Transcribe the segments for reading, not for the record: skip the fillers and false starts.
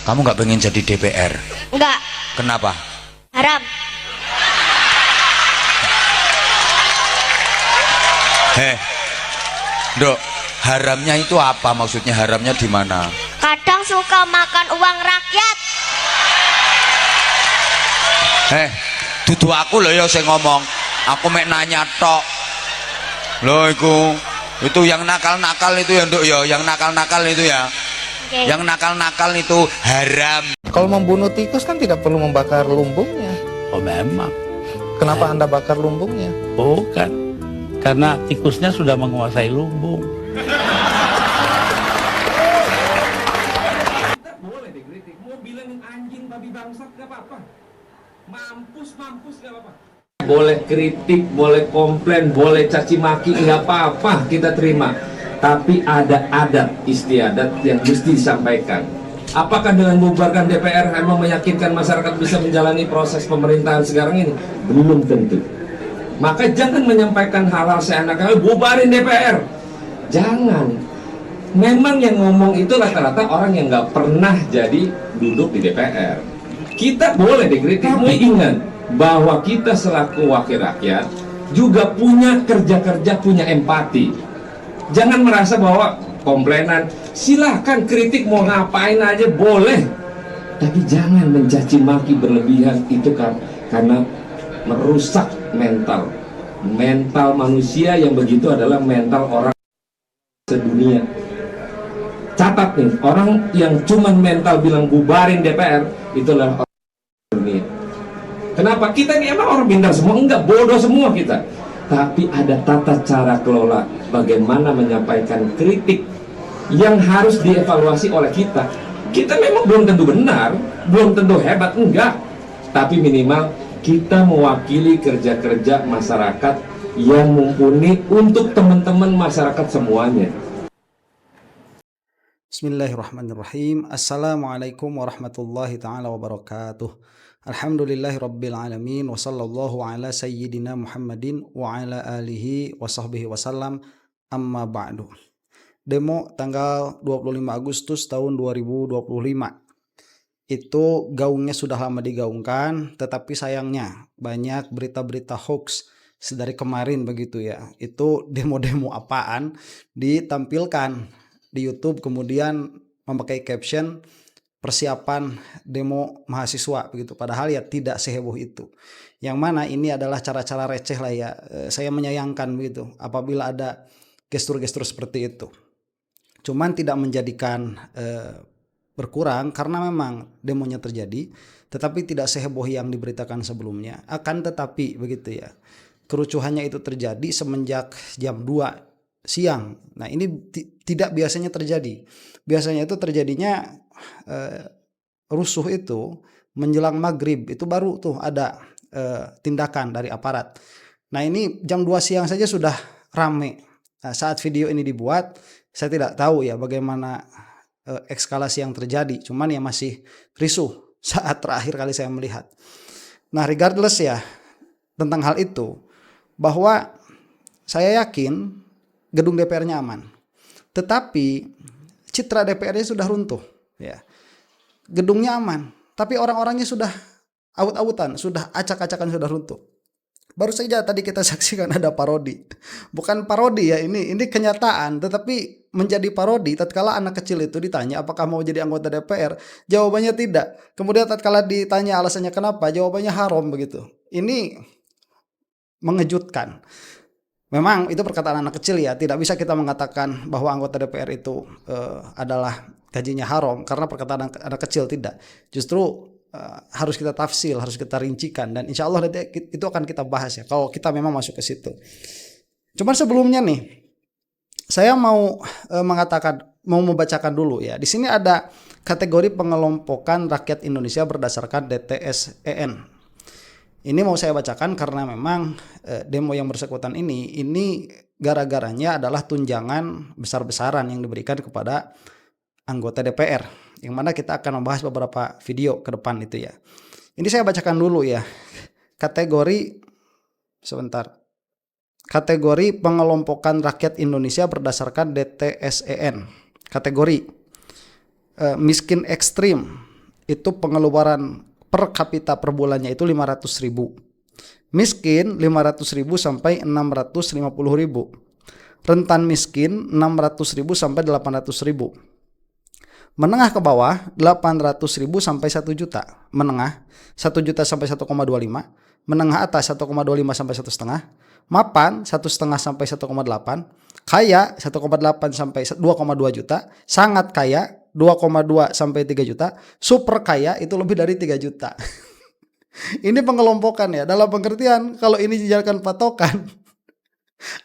Kamu nggak pengen jadi DPR? Enggak. Kenapa? Haram. Dok, haramnya itu apa? Maksudnya haramnya di mana? Kadang suka makan uang rakyat. Dudu aku loh ya saya ngomong. Aku mek nanya tok. Loh itu yang nakal-nakal itu ya, Dok ya, yang nakal-nakal itu ya. Okay. Yang nakal-nakal itu haram. Kalau membunuh tikus kan tidak perlu membakar lumbungnya. Oh memang. Kenapa Anda bakar lumbungnya? Bukan. Karena tikusnya sudah menguasai lumbung. Boleh dikritik, mau bilang anjing babi bangsat gak apa-apa. Mampus gak apa-apa. Boleh kritik, boleh komplain, boleh caci maki, nggak apa-apa, kita terima. Tapi ada adat istiadat yang mesti disampaikan. Apakah dengan membubarkan DPR emang meyakinkan masyarakat bisa menjalani proses pemerintahan sekarang ini? Belum tentu. Maka jangan menyampaikan hal-hal seenak-enaknya, bubarin DPR. Jangan. Memang yang ngomong itu rata-rata orang yang nggak pernah jadi duduk di DPR. Kita boleh dikritik, tapi ingat bahwa kita selaku wakil rakyat juga punya kerja-kerja, punya empati. Jangan merasa bahwa komplainan, silahkan kritik mau ngapain aja boleh, tapi jangan mencaci maki berlebihan. Itu kan karena merusak mental manusia. Yang begitu adalah mental orang sedunia. Catat nih, orang yang cuman mental bilang bubarin DPR itulah orang dunia. Kenapa? Kita ini emang orang pintar semua? Enggak, bodoh semua kita. Tapi ada tata cara kelola bagaimana menyampaikan kritik yang harus dievaluasi oleh kita. Kita memang belum tentu benar, belum tentu hebat, enggak. Tapi minimal kita mewakili kerja-kerja masyarakat yang mumpuni untuk teman-teman masyarakat semuanya. Bismillahirrahmanirrahim. Assalamualaikum warahmatullahi ta'ala wabarakatuh. Alhamdulillahirabbil alamin wa sallallahu ala sayyidina Muhammadin wa ala alihi wa sahbihi wasallam, amma ba'du. Demo tanggal 25 Agustus tahun 2025. Itu gaungnya sudah lama digaungkan, tetapi sayangnya banyak berita-berita hoax dari kemarin begitu ya. Itu demo-demo apaan ditampilkan di YouTube, kemudian memakai caption persiapan demo mahasiswa begitu, padahal ya tidak seheboh itu. Yang mana ini adalah cara-cara receh lah ya. Saya menyayangkan begitu apabila ada gestur-gestur seperti itu. Cuman tidak menjadikan berkurang karena memang demonya terjadi, tetapi tidak seheboh yang diberitakan sebelumnya. Akan tetapi begitu ya, kerucuhannya itu terjadi semenjak jam 2 siang. Nah ini tidak biasanya terjadi. Biasanya itu terjadinya rusuh itu menjelang maghrib, itu baru tuh ada tindakan dari aparat. Nah ini jam 2 siang saja sudah rame. Nah, saat video ini dibuat, saya tidak tahu ya bagaimana eskalasi yang terjadi. Cuman ya masih risuh saat terakhir kali saya melihat. Nah regardless ya tentang hal itu, bahwa saya yakin gedung DPR-nya aman. Tetapi citra DPR-nya sudah runtuh. Ya, gedungnya aman, tapi orang-orangnya sudah awut-awutan, sudah acak-acakan, sudah runtuh. Baru saja tadi kita saksikan ada parodi, bukan parodi ya, ini kenyataan, tetapi menjadi parodi. Tatkala anak kecil itu ditanya apakah mau jadi anggota DPR, jawabannya tidak. Kemudian tatkala ditanya alasannya kenapa, jawabannya haram begitu. Ini mengejutkan. Memang itu perkataan anak kecil ya, tidak bisa kita mengatakan bahwa anggota DPR itu adalah gajinya haram karena perkataan anak kecil, tidak. Justru harus kita tafsir, harus kita rincikan, dan insya Allah itu akan kita bahas ya kalau kita memang masuk ke situ. Cuman sebelumnya nih, saya mau membacakan dulu ya. Di sini ada kategori pengelompokan rakyat Indonesia berdasarkan DTSEN. Ini mau saya bacakan karena memang demo yang bersangkutan ini gara-garanya adalah tunjangan besar-besaran yang diberikan kepada anggota DPR, yang mana kita akan membahas beberapa video ke depan itu ya. Ini saya bacakan dulu ya. Kategori pengelompokan rakyat Indonesia berdasarkan DTSEN. Kategori miskin ekstrim itu pengeluaran per kapita per bulannya itu 500.000. Miskin 500.000 sampai 650.000. Rentan miskin 600.000 sampai 800.000. Menengah ke bawah 800.000 sampai 1 juta. Menengah 1 juta sampai 1,25. Menengah atas 1,25 sampai 1,5. Mapan 1,5 sampai 1,8. Kaya 1,8 sampai 2,2 juta. Sangat kaya 2,2 sampai 3 juta. Super kaya itu lebih dari 3 juta. Ini pengelompokan ya. Dalam pengertian kalau ini dijadikan patokan,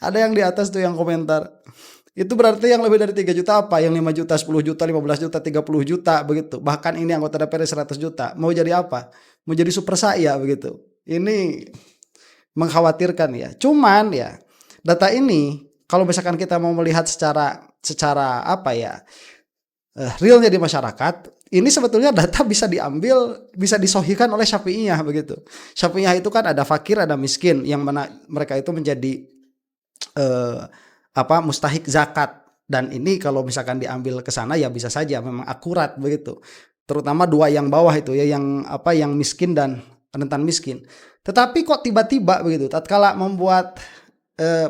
ada yang di atas tuh yang komentar. Itu berarti yang lebih dari 3 juta apa? Yang 5 juta, 10 juta, 15 juta, 30 juta begitu. Bahkan ini anggota DPR 100 juta. Mau jadi apa? Mau jadi super saya begitu. Ini mengkhawatirkan ya. Cuman ya, data ini kalau misalkan kita mau melihat secara apa ya? Realnya di masyarakat, ini sebetulnya data bisa diambil, bisa disohikan oleh Syafi'iyah begitu. Syafi'iyah itu kan ada fakir, ada miskin, yang mana mereka itu menjadi mustahik zakat. Dan ini kalau misalkan diambil ke sana ya bisa saja memang akurat begitu. Terutama dua yang bawah itu ya, yang miskin dan rentan miskin. Tetapi kok tiba-tiba begitu, tatkala membuat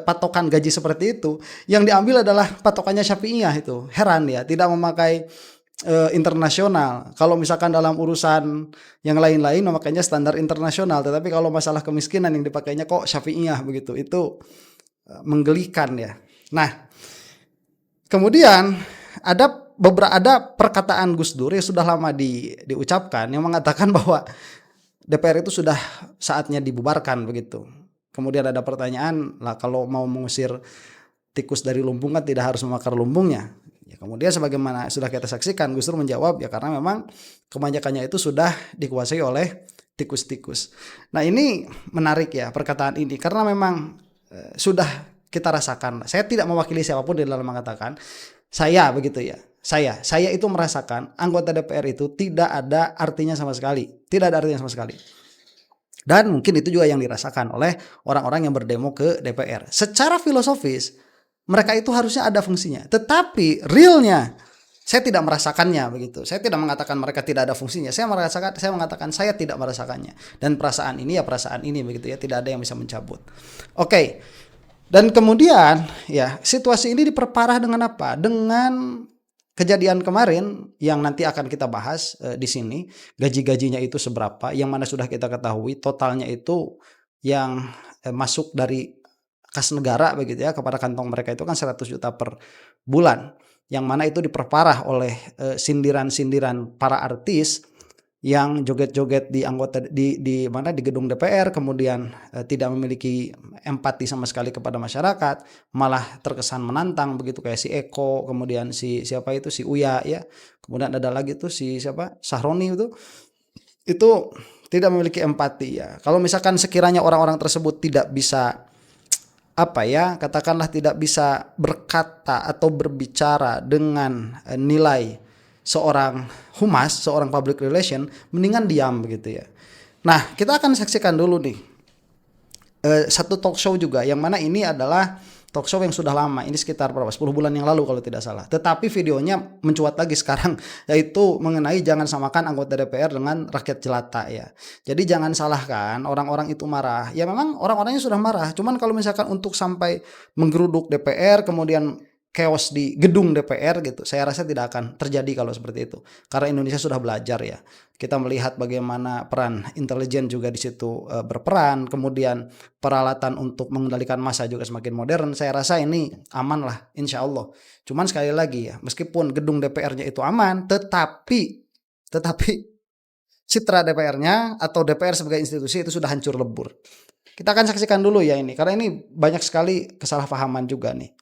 patokan gaji seperti itu, yang diambil adalah patokannya Syafi'iyah itu. Heran ya, tidak memakai internasional. Kalau misalkan dalam urusan yang lain-lain memakainya standar internasional, tetapi kalau masalah kemiskinan yang dipakainya kok Syafi'iyah begitu. Itu menggelikan ya. Nah, kemudian ada perkataan Gus Dur yang sudah lama diucapkan yang mengatakan bahwa DPR itu sudah saatnya dibubarkan begitu. Kemudian ada pertanyaan lah, kalau mau mengusir tikus dari lumbung kan tidak harus membakar lumbungnya. Ya, kemudian sebagaimana sudah kita saksikan, Gus Dur menjawab ya karena memang kebanyakannya itu sudah dikuasai oleh tikus-tikus. Nah, ini menarik ya perkataan ini karena memang sudah kita rasakan. Saya tidak mewakili siapapun di dalam mengatakan saya begitu ya. Saya itu merasakan anggota DPR itu tidak ada artinya sama sekali. Tidak ada artinya sama sekali. Dan mungkin itu juga yang dirasakan oleh orang-orang yang berdemo ke DPR. Secara filosofis, mereka itu harusnya ada fungsinya. Tetapi realnya, saya tidak merasakannya begitu. Saya tidak mengatakan mereka tidak ada fungsinya. Saya mengatakan saya tidak merasakannya. Dan perasaan ini ya perasaan ini begitu ya. Tidak ada yang bisa mencabut. Oke. Dan kemudian ya situasi ini diperparah dengan apa? Dengan kejadian kemarin yang nanti akan kita bahas di sini, gaji-gajinya itu seberapa, yang mana sudah kita ketahui totalnya itu yang masuk dari kas negara begitu ya kepada kantong mereka itu kan 100 juta per bulan, yang mana itu diperparah oleh sindiran-sindiran para artis yang joget-joget di gedung DPR, kemudian tidak memiliki empati sama sekali kepada masyarakat, malah terkesan menantang begitu, kayak si Eko, kemudian si Uya ya, kemudian ada lagi tuh si Sahroni itu tidak memiliki empati ya. Kalau misalkan sekiranya orang-orang tersebut tidak bisa katakanlah tidak bisa berkata atau berbicara dengan nilai seorang humas, seorang public relation, mendingan diam begitu ya. Nah, kita akan saksikan dulu nih satu talk show juga, yang mana ini adalah talk show yang sudah lama, ini sekitar 10 bulan yang lalu kalau tidak salah. Tetapi videonya mencuat lagi sekarang, yaitu mengenai jangan samakan anggota DPR dengan rakyat jelata ya. Jadi jangan salahkan orang-orang itu marah. Ya memang orang-orangnya sudah marah, cuman kalau misalkan untuk sampai menggeruduk DPR, kemudian chaos di gedung DPR gitu, saya rasa tidak akan terjadi kalau seperti itu. Karena Indonesia sudah belajar ya. Kita melihat bagaimana peran intelijen juga di situ berperan, kemudian peralatan untuk mengendalikan massa juga semakin modern. Saya rasa ini aman lah, insya Allah. Cuman sekali lagi ya, meskipun gedung DPR-nya itu aman, tetapi citra DPR-nya atau DPR sebagai institusi itu sudah hancur lebur. Kita akan saksikan dulu ya ini, karena ini banyak sekali kesalahpahaman juga nih.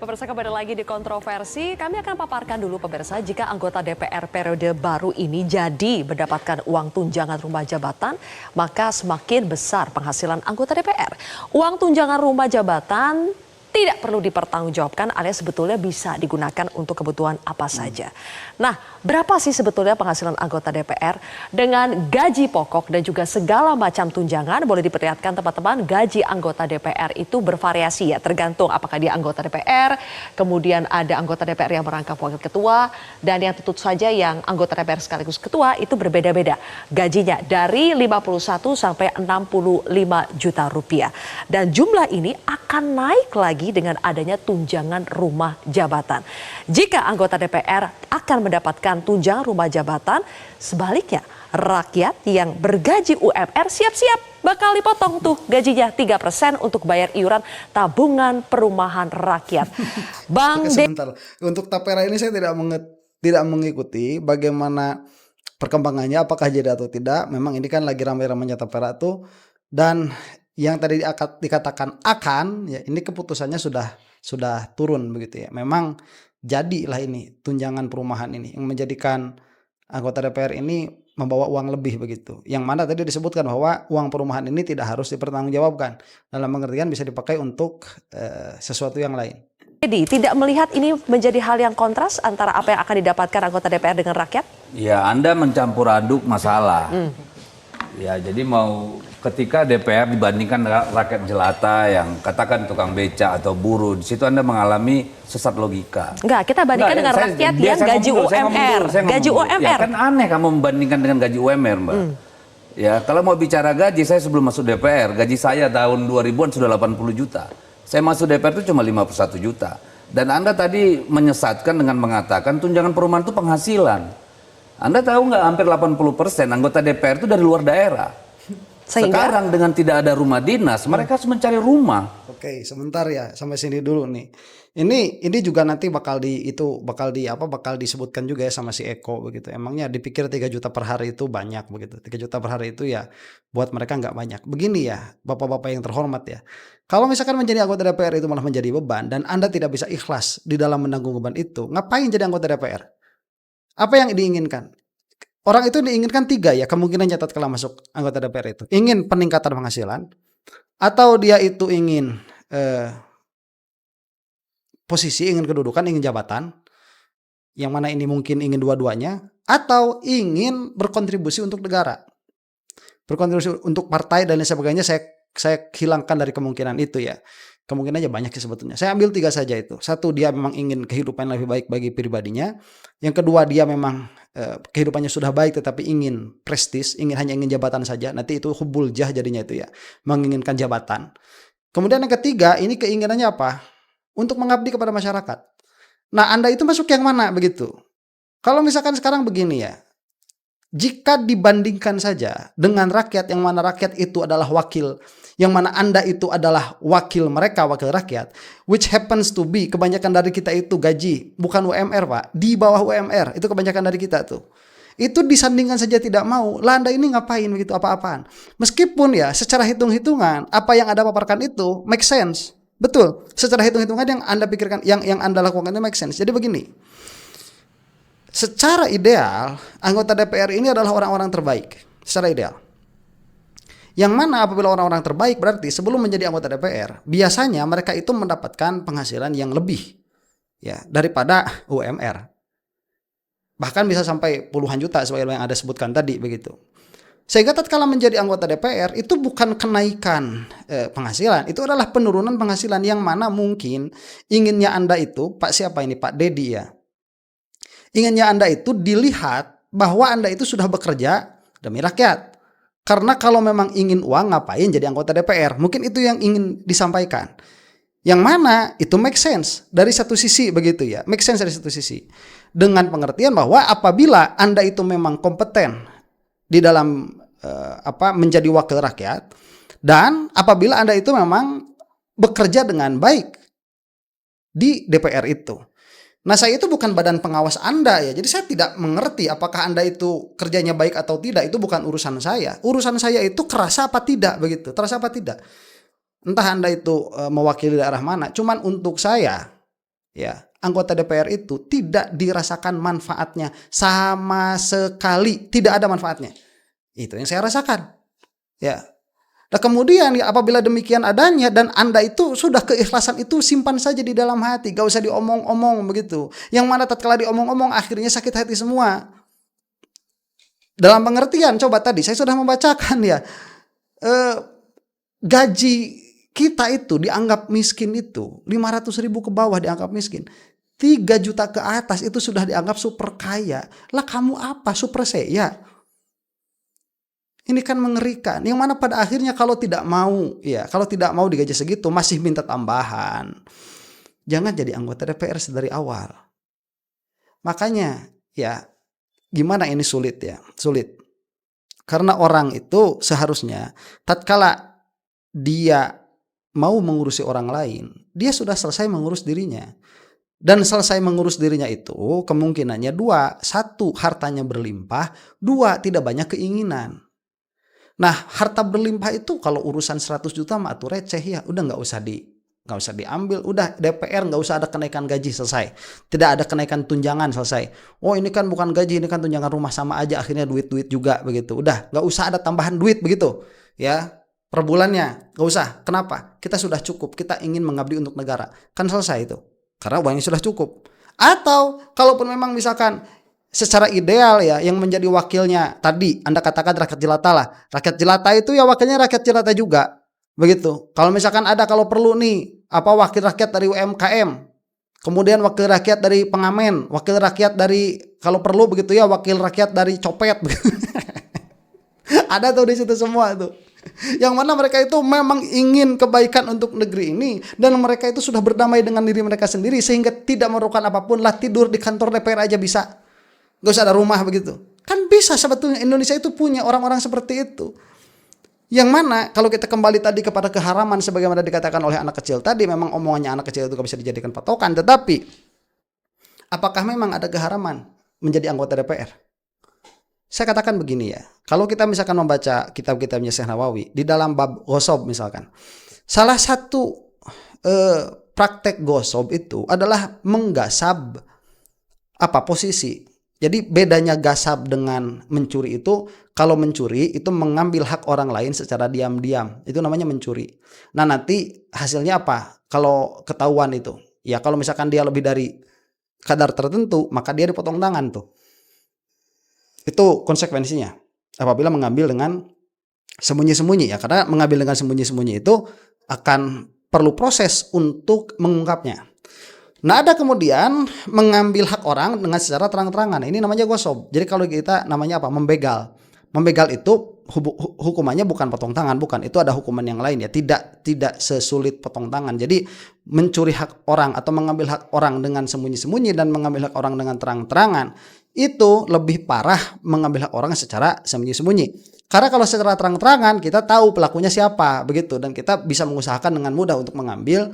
Pemirsa, kembali lagi di kontroversi, kami akan paparkan dulu pemirsa, jika anggota DPR periode baru ini jadi mendapatkan uang tunjangan rumah jabatan, maka semakin besar penghasilan anggota DPR. Uang tunjangan rumah jabatan tidak perlu dipertanggungjawabkan alias sebetulnya bisa digunakan untuk kebutuhan apa saja. Nah, berapa sih sebetulnya penghasilan anggota DPR dengan gaji pokok dan juga segala macam tunjangan? Boleh diperlihatkan teman-teman, gaji anggota DPR itu bervariasi ya, tergantung apakah dia anggota DPR, kemudian ada anggota DPR yang merangkap wakil ketua, dan yang tentu saja yang anggota DPR sekaligus ketua itu berbeda-beda gajinya dari 51 sampai 65 juta rupiah. Dan jumlah ini akan naik lagi dengan adanya tunjangan rumah jabatan. Jika anggota DPR akan mendapatkan tunjangan rumah jabatan, sebaliknya rakyat yang bergaji UMR siap-siap bakal dipotong tuh gajinya 3% untuk bayar iuran tabungan perumahan rakyat. Bang Oke, sebentar. Untuk tapera ini saya tidak mengikuti bagaimana perkembangannya, apakah jadi atau tidak. Memang ini kan lagi ramai-ramainya tapera tuh, dan yang tadi dikatakan akan, ya ini keputusannya sudah turun begitu ya. Memang jadilah ini tunjangan perumahan ini yang menjadikan anggota DPR ini membawa uang lebih begitu. Yang mana tadi disebutkan bahwa uang perumahan ini tidak harus dipertanggungjawabkan, dalam pengertian bisa dipakai untuk sesuatu yang lain. Jadi tidak melihat ini menjadi hal yang kontras antara apa yang akan didapatkan anggota DPR dengan rakyat? Ya, Anda mencampur aduk masalah. Ya, jadi ketika DPR dibandingkan rakyat jelata yang katakan tukang beca atau buruh, di situ Anda mengalami sesat logika. Enggak, kita bandingkan dengan rakyat yang gaji UMR. Gaji UMR. Ya, kan aneh kamu membandingkan dengan gaji UMR, Mbak. Ya, kalau mau bicara gaji, saya sebelum masuk DPR, gaji saya tahun 2000-an sudah 80 juta. Saya masuk DPR itu cuma 51 juta. Dan Anda tadi menyesatkan dengan mengatakan tunjangan perumahan itu penghasilan. Anda tahu nggak, hampir 80% anggota DPR itu dari luar daerah. Sehingga? Sekarang dengan tidak ada rumah dinas, mereka harus mencari rumah. Oke, sebentar ya, sampai sini dulu nih. Ini juga nanti bakal disebutkan juga ya sama si Eko begitu. Emangnya dipikir 3 juta per hari itu banyak begitu. 3 juta per hari itu ya buat mereka nggak banyak. Begini ya, Bapak-bapak yang terhormat ya. Kalau misalkan menjadi anggota DPR itu malah menjadi beban dan Anda tidak bisa ikhlas di dalam menanggung beban itu, ngapain jadi anggota DPR? Apa yang diinginkan? Orang itu diinginkan 3 ya, kemungkinan catat kalau masuk anggota DPR itu. Ingin peningkatan penghasilan, atau dia itu ingin posisi, ingin kedudukan, ingin jabatan, yang mana ini mungkin ingin dua-duanya, atau ingin berkontribusi untuk negara, berkontribusi untuk partai dan lain sebagainya. Saya hilangkan dari kemungkinan itu ya. Kemungkinannya banyak sih sebetulnya. Saya ambil 3 saja itu. 1, dia memang ingin kehidupan lebih baik bagi pribadinya. Yang kedua, dia memang kehidupannya sudah baik tetapi ingin prestis, hanya ingin jabatan saja. Nanti itu hubul jah jadinya itu ya, menginginkan jabatan. Kemudian yang ketiga, ini keinginannya apa? Untuk mengabdi kepada masyarakat. Nah, Anda itu masuk yang mana begitu? Kalau misalkan sekarang begini ya, jika dibandingkan saja dengan rakyat, yang mana rakyat itu adalah wakil, yang mana Anda itu adalah wakil mereka, wakil rakyat, which happens to be, kebanyakan dari kita itu gaji, bukan UMR Pak, di bawah UMR, itu kebanyakan dari kita tuh. Itu disandingkan saja tidak mau, lah Anda ini ngapain begitu, apa-apaan. Meskipun ya secara hitung-hitungan, apa yang Anda paparkan itu make sense, betul. Secara hitung-hitungan yang Anda pikirkan, yang Anda lakukan itu make sense. Jadi begini, secara ideal, anggota DPR ini adalah orang-orang terbaik. Secara ideal. Yang mana apabila orang-orang terbaik, berarti sebelum menjadi anggota DPR, biasanya mereka itu mendapatkan penghasilan yang lebih ya daripada UMR. Bahkan bisa sampai puluhan juta seperti yang Anda sebutkan tadi begitu. Sehingga tatkala menjadi anggota DPR itu bukan kenaikan penghasilan, itu adalah penurunan penghasilan, yang mana mungkin inginnya Anda itu, Pak siapa ini, Pak Dedi ya. Inginnya Anda itu dilihat bahwa Anda itu sudah bekerja demi rakyat. Karena kalau memang ingin uang, ngapain jadi anggota DPR? Mungkin itu yang ingin disampaikan. Yang mana itu make sense dari satu sisi begitu ya. Make sense dari satu sisi. Dengan pengertian bahwa apabila Anda itu memang kompeten di dalam menjadi wakil rakyat, dan apabila Anda itu memang bekerja dengan baik di DPR itu. Nah, saya itu bukan badan pengawas Anda ya. Jadi saya tidak mengerti apakah Anda itu kerjanya baik atau tidak. Itu bukan urusan saya. Urusan saya itu kerasa apa tidak begitu. Terasa apa tidak. Entah Anda itu mewakili daerah mana. Cuman untuk saya ya, anggota DPR itu tidak dirasakan manfaatnya sama sekali. Tidak ada manfaatnya. Itu yang saya rasakan. Ya. Nah kemudian ya apabila demikian adanya dan Anda itu sudah keikhlasan itu simpan saja di dalam hati, gak usah diomong-omong begitu. Yang mana tatkala diomong-omong akhirnya sakit hati semua. Dalam pengertian coba tadi saya sudah membacakan ya, gaji kita itu dianggap miskin itu 500.000 ke bawah dianggap miskin. 3 juta ke atas itu sudah dianggap super kaya. Lah kamu apa? Super saya? Ini kan mengerikan. Yang mana pada akhirnya kalau tidak mau digaji segitu masih minta tambahan. Jangan jadi anggota DPR dari awal. Makanya ya gimana ini sulit ya? Sulit. Karena orang itu seharusnya tatkala dia mau mengurusi orang lain, dia sudah selesai mengurus dirinya. Dan selesai mengurus dirinya itu kemungkinannya 2, 1 hartanya berlimpah, 2 tidak banyak keinginan. Nah, harta berlimpah itu kalau urusan 100 juta mah atuh receh ya, udah nggak usah diambil, udah DPR nggak usah ada kenaikan gaji selesai. Tidak ada kenaikan tunjangan selesai. Oh, ini kan bukan gaji, ini kan tunjangan rumah sama aja akhirnya duit-duit juga begitu. Udah, nggak usah ada tambahan duit begitu. Ya, per bulannya nggak usah. Kenapa? Kita sudah cukup, kita ingin mengabdi untuk negara. Kan selesai itu. Karena uangnya sudah cukup. Atau kalaupun memang misalkan secara ideal ya yang menjadi wakilnya tadi Anda katakan rakyat jelata lah. Rakyat jelata itu ya wakilnya rakyat jelata juga. Begitu. Kalau misalkan ada kalau perlu nih wakil rakyat dari UMKM. Kemudian wakil rakyat dari pengamen, wakil rakyat dari kalau perlu begitu ya wakil rakyat dari copet. Ada tuh di situ semua tuh. Yang mana mereka itu memang ingin kebaikan untuk negeri ini dan mereka itu sudah berdamai dengan diri mereka sendiri sehingga tidak memerlukan apapun lah, tidur di kantor DPR aja bisa. Gak usah ada rumah begitu. Kan bisa sebetulnya Indonesia itu punya orang-orang seperti itu. Yang mana kalau kita kembali tadi kepada keharaman sebagaimana dikatakan oleh anak kecil tadi, memang omongannya anak kecil itu gak bisa dijadikan patokan. Tetapi apakah memang ada keharaman menjadi anggota DPR? Saya katakan begini ya, kalau kita misalkan membaca kitab-kitabnya Syekh Nawawi di dalam bab ghosob misalkan, salah satu praktek ghosob itu adalah menggasab posisi. Jadi bedanya gasab dengan mencuri itu, kalau mencuri itu mengambil hak orang lain secara diam-diam, itu namanya mencuri. Nah nanti hasilnya apa? Kalau ketahuan itu, ya kalau misalkan dia lebih dari kadar tertentu, maka dia dipotong tangan tuh. Itu konsekuensinya apabila mengambil dengan sembunyi-sembunyi ya, karena mengambil dengan sembunyi-sembunyi itu akan perlu proses untuk mengungkapnya. Nah ada kemudian mengambil hak orang dengan secara terang-terangan, ini namanya ghosob. Jadi kalau kita namanya membegal. Membegal itu hukumannya bukan potong tangan, bukan, itu ada hukuman yang lain ya, tidak sesulit potong tangan. Jadi mencuri hak orang atau mengambil hak orang dengan sembunyi-sembunyi dan mengambil hak orang dengan terang-terangan itu lebih parah mengambil hak orang secara sembunyi-sembunyi. Karena kalau secara terang-terangan kita tahu pelakunya siapa begitu dan kita bisa mengusahakan dengan mudah untuk mengambil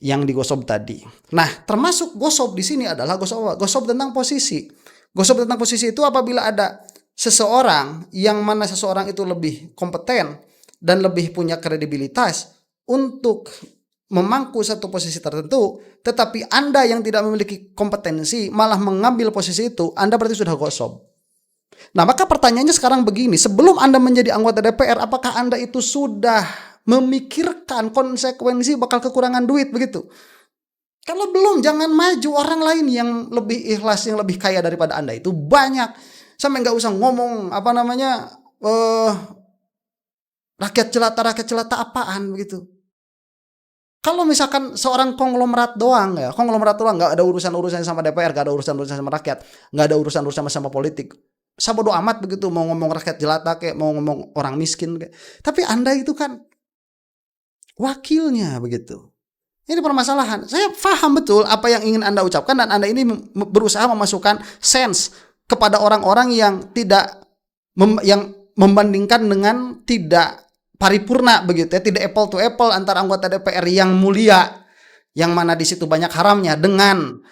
yang digosok tadi. Nah, termasuk gosok di sini adalah gosok tentang posisi. Gosok tentang posisi itu apabila ada seseorang yang mana seseorang itu lebih kompeten dan lebih punya kredibilitas untuk memangku satu posisi tertentu, tetapi Anda yang tidak memiliki kompetensi malah mengambil posisi itu, Anda berarti sudah gosok. Nah, maka pertanyaannya sekarang begini, sebelum Anda menjadi anggota DPR, apakah Anda itu sudah memikirkan konsekuensi bakal kekurangan duit begitu? Kalau belum, jangan maju. Orang lain yang lebih ikhlas, yang lebih kaya daripada Anda itu banyak. Sampai nggak usah ngomong rakyat jelata apaan begitu. Kalau misalkan seorang konglomerat doang nggak ada urusan sama DPR, nggak ada urusan sama rakyat, nggak ada urusan sama politik. Sabodo amat begitu, mau ngomong rakyat jelata kayak mau ngomong orang miskin kayak. Tapi Anda itu kan wakilnya begitu. Ini permasalahan. Saya paham betul apa yang ingin Anda ucapkan dan Anda ini berusaha memasukkan sense kepada orang-orang yang yang membandingkan dengan tidak paripurna begitu ya, tidak apple to apple antara anggota DPR yang mulia yang mana di situ banyak haramnya dengan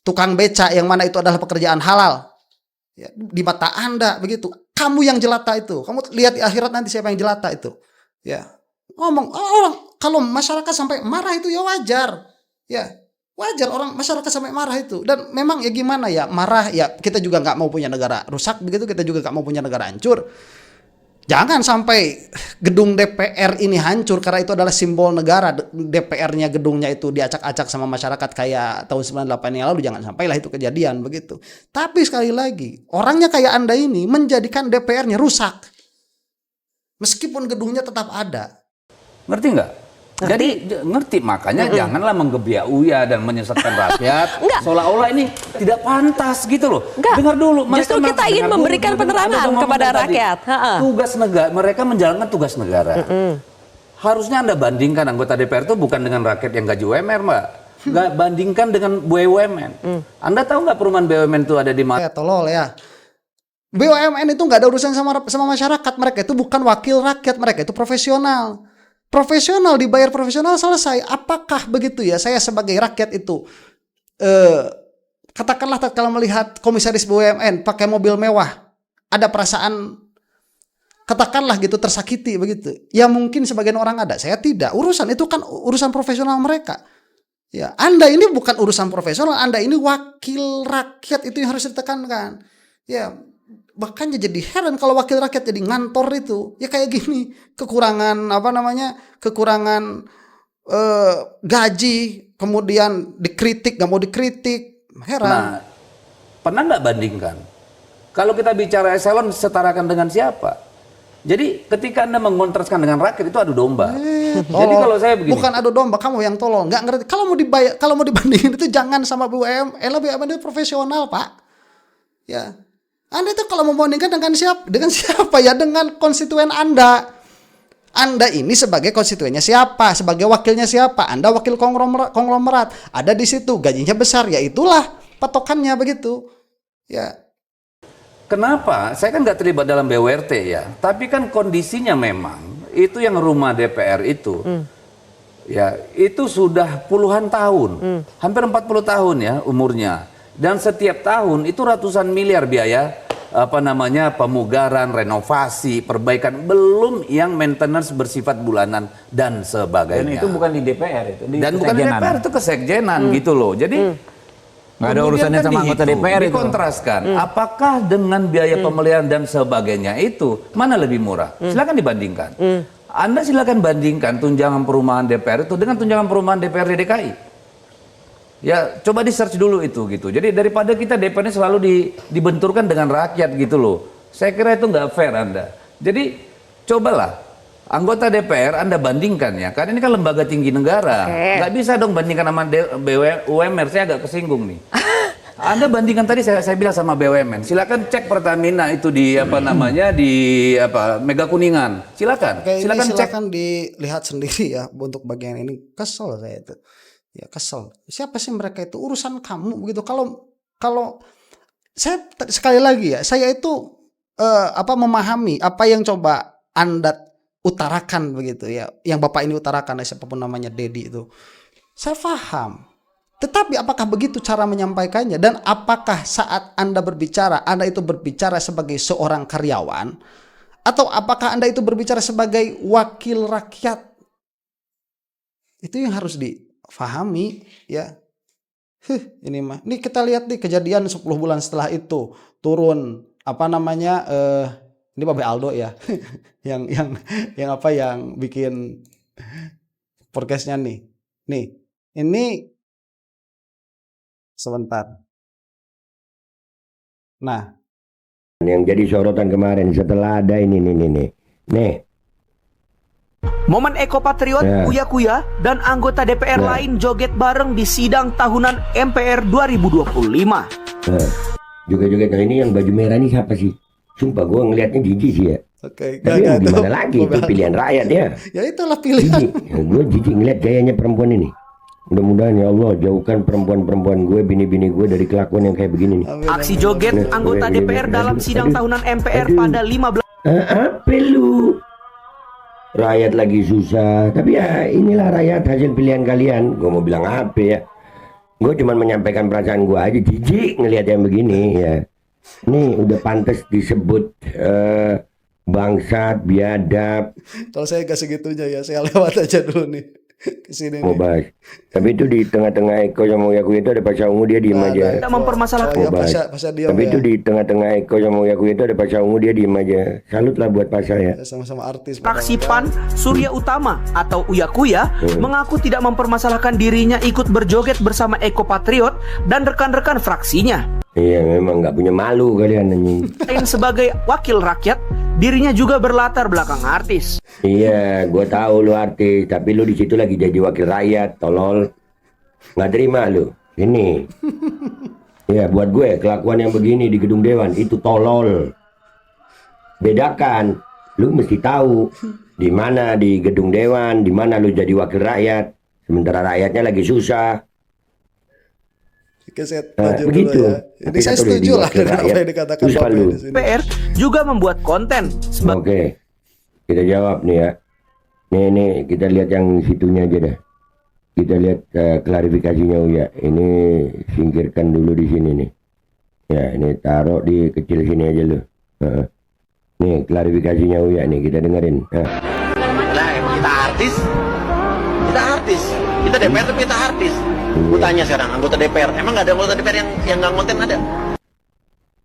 tukang beca yang mana itu adalah pekerjaan halal. Ya, di mata Anda begitu. Kamu yang jelata itu. Kamu lihat di akhirat nanti siapa yang jelata itu. Ya. Ngomong orang kalau masyarakat sampai marah itu ya wajar. Ya. Wajar orang masyarakat sampai marah itu. Dan memang ya gimana ya, marah ya, kita juga nggak mau punya negara rusak begitu, kita juga nggak mau punya negara hancur. Jangan sampai gedung DPR ini hancur karena itu adalah simbol negara. DPR-nya, gedungnya itu diacak-acak sama masyarakat kayak tahun 98 yang lalu. Jangan sampailah itu kejadian begitu. Tapi sekali lagi, orangnya kayak Anda ini menjadikan DPR-nya rusak. Meskipun gedungnya tetap ada. Ngerti nggak? Jadi ngerti, makanya janganlah menggebiak-uya dan menyesatkan rakyat seolah-olah ini tidak pantas gitu loh. Dengar dulu. Justru kita ingin memberikan penerangan kepada rakyat. Tugas negara, mereka menjalankan tugas negara. Harusnya Anda bandingkan anggota DPR itu bukan dengan rakyat yang gaji UMR, Mbak. Nggak bandingkan dengan BUMN. Anda tahu nggak perumahan BUMN itu ada di mana? Tolol ya. BUMN itu nggak ada urusan sama masyarakat. Mereka itu bukan wakil rakyat, mereka itu profesional. Profesional dibayar profesional, selesai. Apakah begitu ya? Saya sebagai rakyat itu, katakanlah kalau melihat komisaris BUMN pakai mobil mewah, ada perasaan, katakanlah gitu, tersakiti begitu. Ya mungkin sebagian orang ada, saya tidak. Urusan itu kan urusan profesional mereka. Ya, Anda ini bukan urusan profesional, Anda ini wakil rakyat, itu yang harus ditekankan. Ya. Makanya jadi heran kalau wakil rakyat jadi ngantor itu. Ya kayak gini, kekurangan gaji, kemudian dikritik, nggak mau dikritik. Heran. Nah, pernah nggak bandingkan? Kalau kita bicara eselon, setarakan dengan siapa? Jadi ketika Anda mengontraskan dengan rakyat itu adu domba. Jadi kalau saya begini. Bukan adu domba, kamu yang tolong. Nggak ngerti. Kalau mau dibandingin itu jangan sama BUMN. BUMN itu profesional, Pak. Ya. Anda itu kalau membandingkan dengan siapa? Dengan siapa ya? Dengan konstituen Anda. Anda ini sebagai konstituennya siapa? Sebagai wakilnya siapa? Anda wakil konglomerat. Ada di situ, gajinya besar. Ya itulah patokannya begitu. Ya. Kenapa? Saya kan nggak terlibat dalam BWRT ya. Tapi kan kondisinya memang itu yang rumah DPR itu. Ya, itu sudah puluhan tahun. Hampir 40 tahun ya umurnya. Dan setiap tahun itu ratusan miliar biaya pemugaran, renovasi, perbaikan, belum yang maintenance bersifat bulanan dan sebagainya. Dan itu bukan di DPR itu. Dan bukan di DPR, itu kesekjenan gitu loh. Jadi nggak ada urusannya sama anggota DPR itu. Dikontraskan. Apakah dengan biaya pemeliharaan dan sebagainya itu mana lebih murah? Silakan dibandingkan. Anda silakan bandingkan tunjangan perumahan DPR itu dengan tunjangan perumahan DPRD DKI. Ya, coba di search dulu itu gitu. Jadi daripada kita DPR ini selalu dibenturkan dengan rakyat gitu loh. Saya kira itu nggak fair Anda. Jadi cobalah anggota DPR Anda bandingkan ya. Karena ini kan lembaga tinggi negara. Nggak bisa dong bandingkan sama BUMR. Saya agak kesinggung nih. Anda bandingkan tadi saya bilang sama BUMN. Silakan cek Pertamina itu di Mega Kuningan. Silakan. Silakan dilihat sendiri ya untuk bagian ini. Kesel saya itu. Ya kesel. Siapa sih mereka itu? Urusan kamu begitu. Kalau saya sekali lagi ya, saya itu memahami apa yang coba Anda utarakan begitu ya. Yang Bapak ini utarakan, siapapun namanya Dedi itu. Saya paham. Tetapi apakah begitu cara menyampaikannya? Dan apakah saat Anda berbicara, Anda itu berbicara sebagai seorang karyawan? Atau apakah Anda itu berbicara sebagai wakil rakyat? Itu yang harus difahami ya. Ini kita lihat nih kejadian 10 bulan setelah itu turun ini Babe Aldo ya yang bikin podcastnya nih ini sebentar. Nah, yang jadi sorotan kemarin setelah ada ini nih. Momen Ekopatriot, Uya Kuya, dan anggota DPR lain joget bareng di sidang tahunan MPR 2025. Joget-joget, nah ini yang baju merah ini siapa sih? Sumpah gue ngelihatnya jijik sih ya. Tapi gimana lagi itu pilihan rakyat ya. Ya itulah pilihan. Gue jijik ngeliat gayanya perempuan ini. Mudah-mudahan ya Allah jauhkan perempuan-perempuan gue, bini-bini gue dari kelakuan yang kayak begini nih. Aksi joget anggota DPR dalam sidang tahunan MPR pada 15. Apa lu? Rakyat lagi susah, tapi ya inilah rakyat, hasil pilihan kalian. Gue mau bilang apa ya? Gue cuma menyampaikan perasaan gue aja, jijik ngelihat yang begini ya. Ini udah pantas disebut bangsat, biadab. Kalau saya gak segitunya ya, saya lewat aja dulu nih. Kesini Mau nih. bahas. Tapi itu di tengah-tengah Eko sama Uya Kuya itu ada Pasha Ungu, dia diem aja. Tidak mempermasalahkan. Oh, ya, Mau bahas. Pasha diam Tapi ya. itu di tengah-tengah Eko sama Uya Kuya itu ada Pasha Ungu, dia diem aja. Salut lah buat Pasha ya. Sama-sama artis. Fraksi PAN, Surya Utama atau Uya Kuya mengaku tidak mempermasalahkan dirinya ikut berjoget bersama Eko Patriot dan rekan-rekan fraksinya. Iya, memang nggak punya malu kalian anjing. Selain sebagai wakil rakyat, dirinya juga berlatar belakang artis. Iya, gue tahu lu artis, tapi lu di situ lagi jadi wakil rakyat, tolol. Nggak terima lu. Ini. Ya, buat gue kelakuan yang begini di gedung dewan itu tolol. Bedakan, lu mesti tahu di mana di gedung dewan, di mana lu jadi wakil rakyat, sementara rakyatnya lagi susah. Begitu. Ya. Ini saya setuju lah dengan apa yang dikatakan Bapak di sini. DPR juga membuat konten. Oke, kita jawab nih ya. Nih kita lihat yang situnya aja dah. Kita lihat klarifikasinya Uya. Ini singkirkan dulu di sini nih. Ya, ini taruh di kecil sini aja lu. Nih klarifikasinya Uya nih, kita dengerin. Nah, emang kita artis? Kita artis. Kita DPR tapi kita artis. Gue tanya sekarang, anggota DPR, emang nggak ada anggota DPR yang nggak konten ada?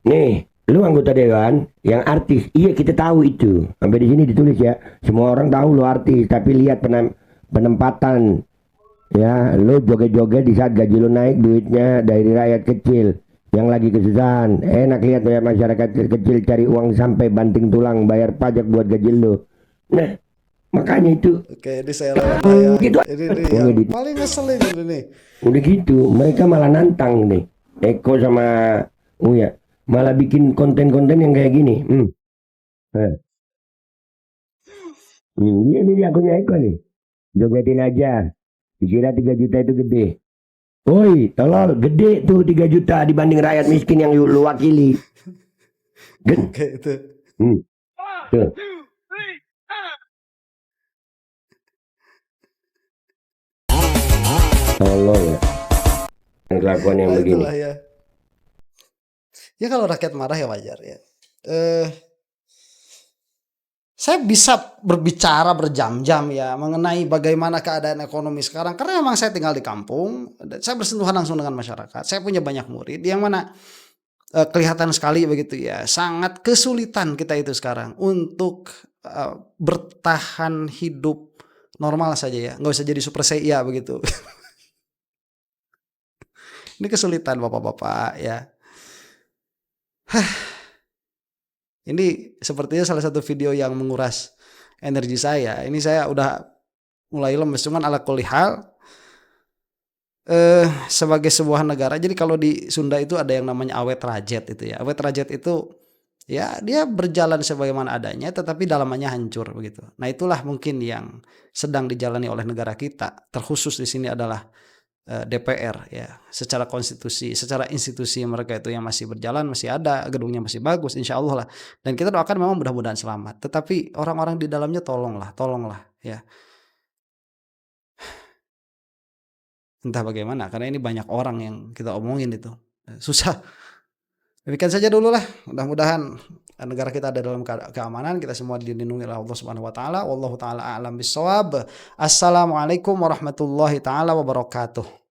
Nih, lu anggota dewan yang artis. Iya, kita tahu itu. Sampai di sini ditulis ya. Semua orang tahu lu artis, tapi lihat penempatan. Ya, lu joget-joget di saat gaji lu naik, duitnya dari rakyat kecil yang lagi kesusahan. Enak lihat ya, masyarakat kecil cari uang sampai banting tulang bayar pajak buat gaji lu. Nah, makanya itu. Oke, ini saya lewat ya. Gitu. Ini yang paling ngeselin ini. Udah gitu, mereka malah nantang nih. Eko sama Uya malah bikin konten-konten yang kayak gini. Ini akunnya Eko nih. Jogetin aja. Dikira 3 juta itu gede. Woi, tolol, gede tuh 3 juta dibanding rakyat miskin yang lu wakili. Oke, itu. Tuh. Tolong ya. Kelakuan yang begini. Ya. Ya kalau rakyat marah ya wajar ya. Saya bisa berbicara berjam-jam ya mengenai bagaimana keadaan ekonomi sekarang karena memang saya tinggal di kampung, saya bersentuhan langsung dengan masyarakat. Saya punya banyak murid yang mana kelihatan sekali begitu ya, sangat kesulitan kita itu sekarang untuk bertahan hidup normal saja ya, nggak usah jadi super saya begitu. Ini kesulitan bapak-bapak ya. Ini sepertinya salah satu video yang menguras energi saya. Ini saya udah mulai lemes. Cuman ala kulli hal sebagai sebuah negara. Jadi kalau di Sunda itu ada yang namanya awet rajet itu ya. Awet rajet itu ya dia berjalan sebagaimana adanya tetapi dalamannya hancur begitu. Nah, itulah mungkin yang sedang dijalani oleh negara kita. Terkhusus di sini adalah DPR ya, secara konstitusi, secara institusi mereka itu yang masih berjalan, masih ada, gedungnya masih bagus, insya Allah lah. Dan kita doakan memang mudah-mudahan selamat. Tetapi orang-orang di dalamnya tolonglah ya. Entah bagaimana, karena ini banyak orang yang kita omongin itu susah. Demikian saja dulu lah. Mudah-mudahan negara kita ada dalam keamanan, kita semua dilindungi oleh Allah Subhanahu wa taala. Wallahu taala a'lam bissawab. Assalamualaikum warahmatullahi taala wabarakatuh.